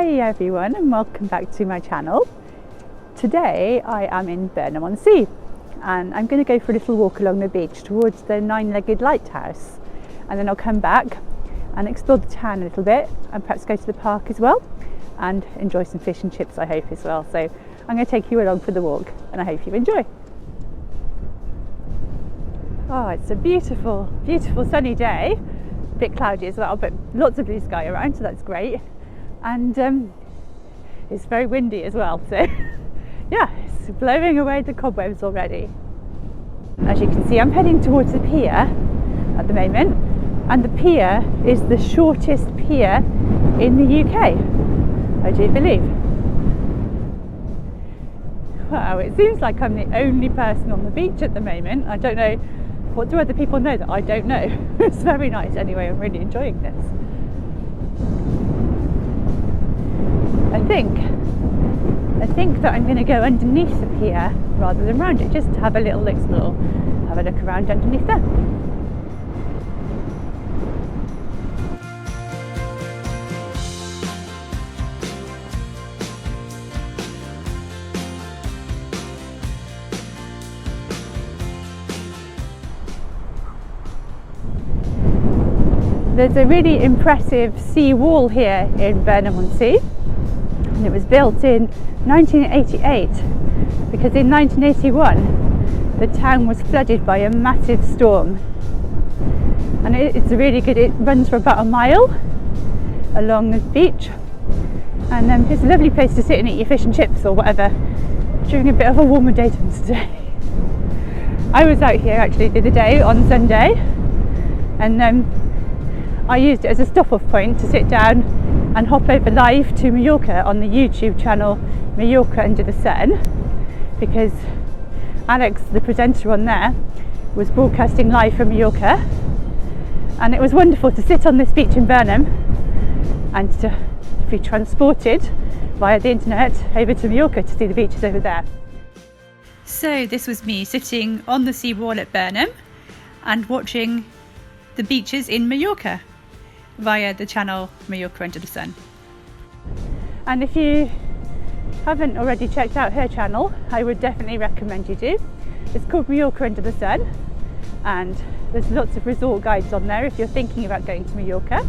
Hi everyone, and welcome back to my channel. Today I am in Burnham-On-Sea and I'm going to go for a little walk along the beach towards the nine-legged lighthouse, and then I'll come back and explore the town a little bit and perhaps go to the park as well and enjoy some fish and chips, I hope, as well. So I'm going to take you along for the walk and I hope you enjoy. Oh, it's a beautiful, beautiful sunny day. A bit cloudy as well, but lots of blue sky around, so that's great. And it's very windy as well, so yeah, it's blowing away the cobwebs already. As you can see, I'm heading towards the pier at the moment, and the pier is the shortest pier in the UK, I do believe. Wow, it seems like I'm the only person on the beach at the moment. I don't know, what do other people know that I don't know? It's very nice anyway, I'm really enjoying this. I think that I'm going to go underneath the pier rather than round it, just to have a little explore, have a look around underneath there. There's a really impressive sea wall here in Burnham-On-Sea, and it was built in 1988 because in 1981 the town was flooded by a massive storm, and it's really good. It runs for about a mile along the beach, and it's a lovely place to sit and eat your fish and chips or whatever during a bit of a warmer day than today. I was out here actually the other day on Sunday, and I used it as a stop-off point to sit down and hop over live to Mallorca on the YouTube channel Mallorca Under the Sun, because Alex, the presenter on there, was broadcasting live from Mallorca, and it was wonderful to sit on this beach in Burnham and to be transported via the internet over to Mallorca to see the beaches over there. So this was me sitting on the seawall at Burnham and watching the beaches in Mallorca via the channel Mallorca Under the Sun. And if you haven't already checked out her channel, I would definitely recommend you do. It's called Mallorca Under the Sun, and there's lots of resort guides on there if you're thinking about going to Mallorca,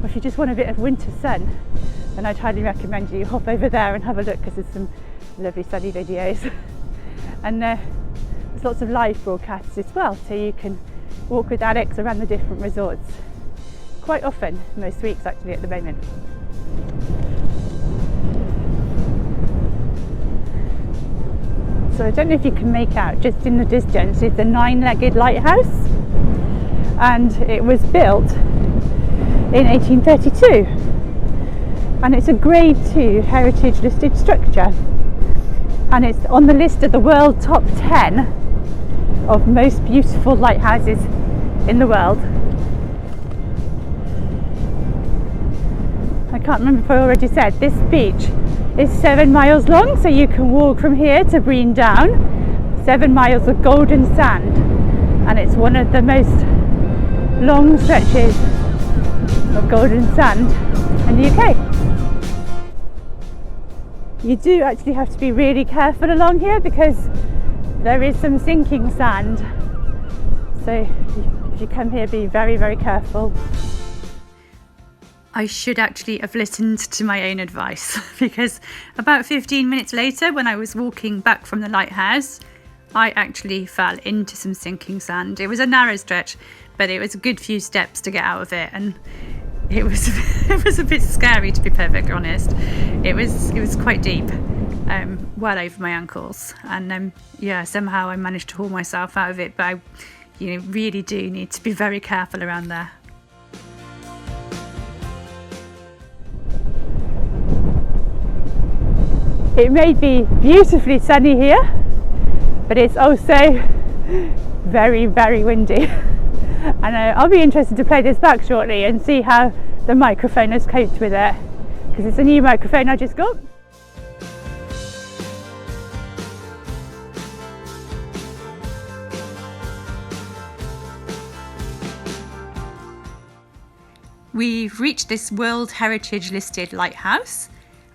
or if you just want a bit of winter sun, then I'd highly recommend you hop over there and have a look, because there's some lovely sunny videos. And there's lots of live broadcasts as well, so you can walk with Alex around the different resorts quite often, most weeks actually at the moment. So I don't know if you can make out, just in the distance is the nine-legged lighthouse, and it was built in 1832, and it's a grade 2 heritage listed structure, and it's on the list of the world top 10 of most beautiful lighthouses in the world. I can't remember if I already said, this beach is 7 miles long, so you can walk from here to Brean Down, 7 miles of golden sand, and it's one of the most long stretches of golden sand in the UK. You do actually have to be really careful along here because there is some sinking sand, so if you come here, be very, very careful. I should actually have listened to my own advice, because about 15 minutes later, when I was walking back from the lighthouse, I actually fell into some sinking sand. It was a narrow stretch, but it was a good few steps to get out of it, and it was it was a bit scary, to be perfectly honest. It was quite deep, well over my ankles, and yeah, somehow I managed to haul myself out of it. But I, really do need to be very careful around there. It may be beautifully sunny here, but it's also very, very windy. And I'll be interested to play this back shortly and see how the microphone has coped with it, because it's a new microphone I just got. We've reached this World Heritage listed lighthouse,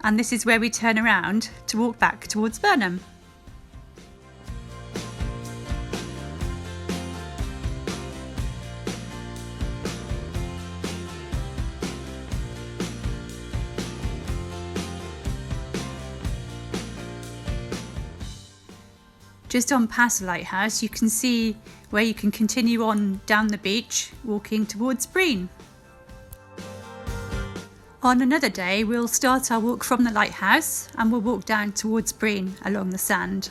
and this is where we turn around to walk back towards Burnham. Just on past the lighthouse, you can see where you can continue on down the beach, walking towards Breen. On another day, we'll start our walk from the lighthouse and we'll walk down towards Breen along the sand.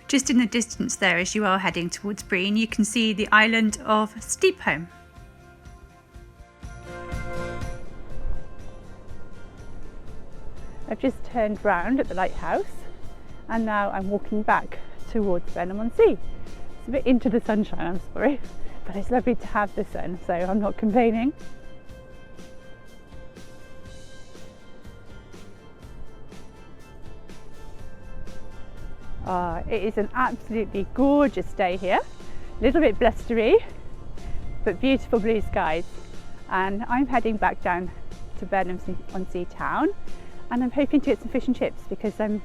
Just in the distance there, as you are heading towards Breen, you can see the island of Steepholm. I've just turned round at the lighthouse and now I'm walking back towards Burnham-On-Sea. It's a bit into the sunshine, I'm sorry, but it's lovely to have the sun, so I'm not complaining. It is an absolutely gorgeous day here, a little bit blustery, but beautiful blue skies. And I'm heading back down to Burnham-On-Sea town, and I'm hoping to get some fish and chips because I'm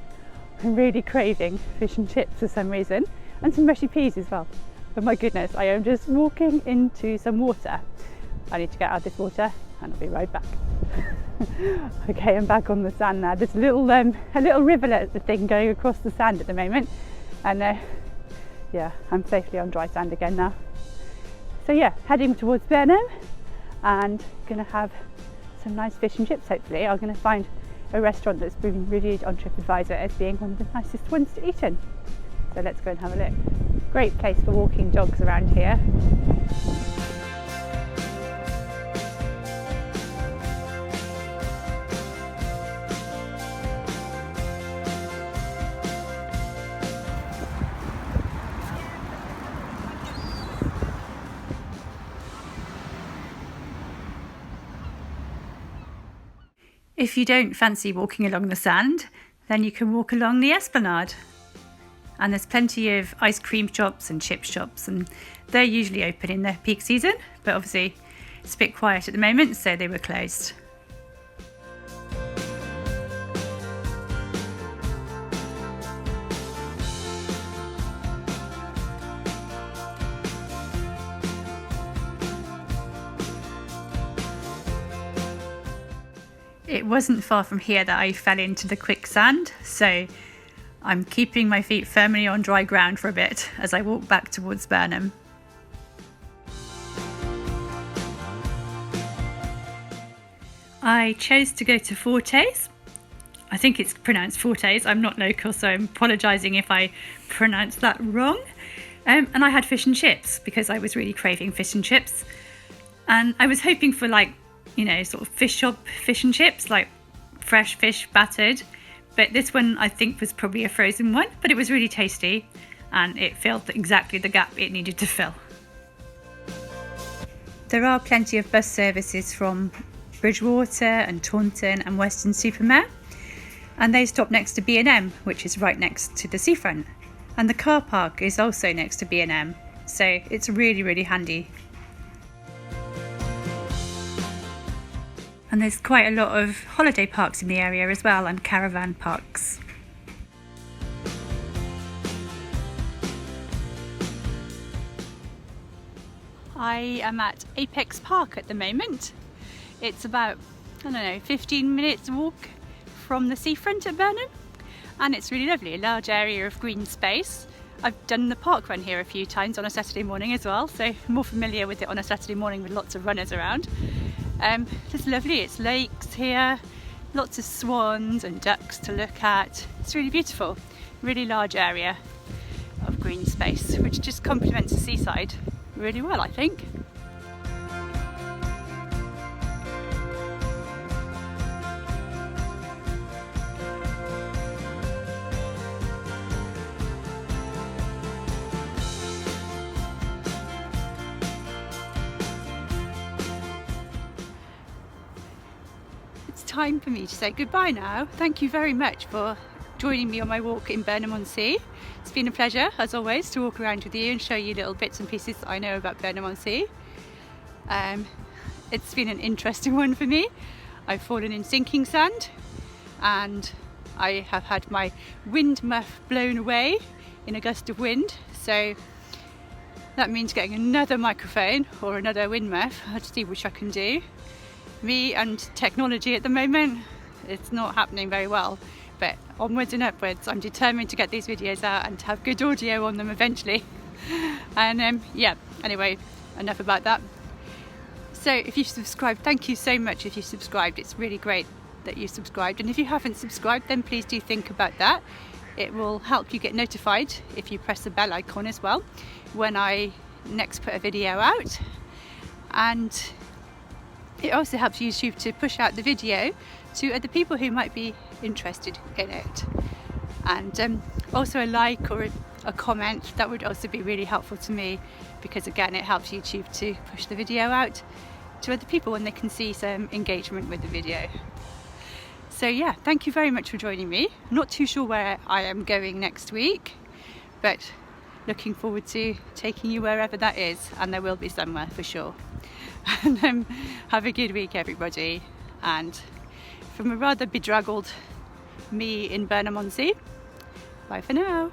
really craving fish and chips for some reason, and some mushy peas as well. But my goodness, I am just walking into some water. I need to get out of this water and I'll be right back. Okay, I'm back on the sand now. There's a little rivulet thing going across the sand at the moment, and yeah, I'm safely on dry sand again now. So yeah, heading towards Burnham and gonna have some nice fish and chips. Hopefully I'm gonna find a restaurant that's been reviewed on TripAdvisor as being one of the nicest ones to eat in. So let's go and have a look. Great place for walking dogs around here. If you don't fancy walking along the sand, then you can walk along the esplanade. And there's plenty of ice cream shops and chip shops, and they're usually open in their peak season, but obviously it's a bit quiet at the moment, so they were closed. It wasn't far from here that I fell into the quicksand, so I'm keeping my feet firmly on dry ground for a bit as I walk back towards Burnham. I chose to go to Fortes. I think it's pronounced Fortes. I'm not local, so I'm apologising if I pronounced that wrong. And I had fish and chips because I was really craving fish and chips. And I was hoping for sort of fish shop fish and chips, like fresh fish battered, but this one I think was probably a frozen one, but it was really tasty and it filled exactly the gap it needed to fill. There are plenty of bus services from Bridgewater and Taunton and Weston-super-Mare, and they stop next to B&M, which is right next to the seafront, and the car park is also next to B&M, so it's really handy. And there's quite a lot of holiday parks in the area as well, and caravan parks. I am at Apex Park at the moment. It's about, 15 minutes walk from the seafront at Burnham, and it's really lovely, a large area of green space. I've done the park run here a few times on a Saturday morning as well, so I'm more familiar with it on a Saturday morning with lots of runners around. It's lovely, it's lakes here, lots of swans and ducks to look at. It's really beautiful, really large area of green space, which just complements the seaside really well, I think. Time for me to say goodbye now. Thank you very much for joining me on my walk in Burnham-On-Sea. it's been a pleasure as always to walk around with you and show you little bits and pieces that I know about Burnham-On-Sea. It's been an interesting one for me. I've fallen in sinking sand and I have had my wind muff blown away in a gust of wind, so that means getting another microphone or another wind muff to see which I can do. Me and technology at the moment, it's not happening very well, but onwards and upwards. I'm determined to get these videos out and to have good audio on them eventually. And yeah, anyway, enough about that. So if you've subscribed, thank you so much if you subscribed. It's really great that you subscribed, and if you haven't subscribed, then please do think about that. It will help you get notified if you press the bell icon as well when I next put a video out, and it also helps YouTube to push out the video to other people who might be interested in it. And also a like or a comment, that would also be really helpful to me, because again it helps YouTube to push the video out to other people when they can see some engagement with the video. So yeah, thank you very much for joining me. I'm not too sure where I am going next week, but looking forward to taking you wherever that is, and there will be somewhere for sure. And have a good week everybody, and from a rather bedraggled me in Burnham-on-Sea, bye for now.